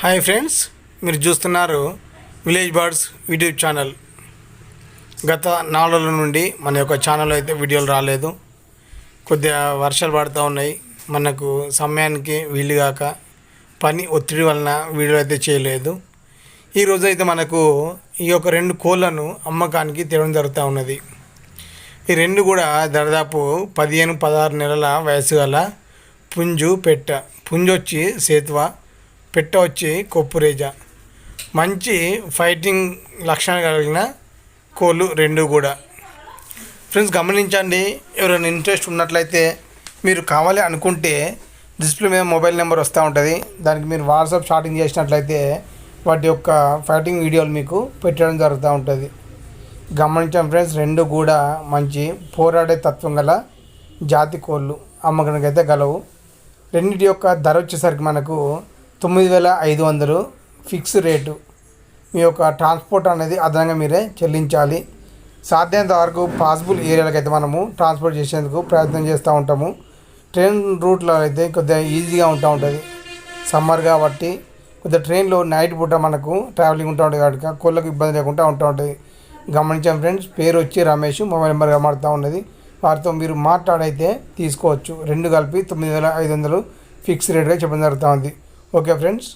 Hi friends, మీరు చూస్తున్నారు village birds YouTube channel. గత 4 రోజుల నుండి మన యొక్క ఛానల్ అయితే వీడియోలు రాలేదు. కొద్దిగా వర్షాలు పడుతూ ఉన్నాయి. మనకు సమయానికి వీలు కాక పని ఒత్తిడి వలన వీడియోలు అయితే చేయలేదు. ఈరోజు అయితే మనకు ఈ యొక్క 2 కోళ్ళను అమ్మకానికి తేవడం జరుగుతూ ఉన్నది. ఈ 2 కూడా దాదాపు 15-16 నెలల వయసు గల పుంజు పెట్ట. పుంజు వచ్చి సేతువ, పెట్ట వచ్చి కొప్పురేజ. మంచి ఫైటింగ్ లక్షణాలు కలిగిన కోళ్ళు 2 కూడా. ఫ్రెండ్స్ గమనించండి, ఎవరైనా ఇంట్రెస్ట్ ఉన్నట్లయితే మీరు కావాలి అనుకుంటే డిస్ప్లే మీద మొబైల్ నెంబర్ వస్తూ ఉంటుంది. దానికి మీరు వాట్సాప్ స్టార్టింగ్ చేసినట్లయితే వాటి యొక్క ఫైటింగ్ వీడియోలు మీకు పెట్టడం జరుగుతూ ఉంటుంది. గమనించాం ఫ్రెండ్స్, 2 కూడా మంచి పోరాడే తత్వం గల జాతి కోళ్ళు అమ్మకానికి అయితే గలవు. రెండింటి యొక్క ధర వచ్చేసరికి మనకు 9,500 ఫిక్స్ రేటు. మీ యొక్క ట్రాన్స్పోర్ట్ అనేది అదనంగా మీరే చెల్లించాలి. సాధ్యమైనంత వరకు పాసిబుల్ ఏరియాలకు అయితే మనము ట్రాన్స్పోర్ట్ చేసేందుకు ప్రయత్నం చేస్తూ ఉంటాము. ట్రైన్ రూట్లో అయితే కొద్దిగా ఈజీగా ఉంటుంది. సమ్మర్ కాబట్టి కొద్దిగా ట్రైన్లో నైట్ పూట మనకు ట్రావెలింగ్ ఉంటూ ఉంటుంది కాబట్టి కోళ్ళకు ఇబ్బంది లేకుండా ఉంటుంది. గమనించాం ఫ్రెండ్స్, పేరు వచ్చి రమేష్, మొబైల్ నెంబర్ కనబడుతూ ఉన్నది. వారితో మీరు మాట్లాడైతే తీసుకోవచ్చు. 2 కలిపి 9,500 ఫిక్స్ రేట్గా చెప్పడం జరుగుతూ ఉంది. Okay friends.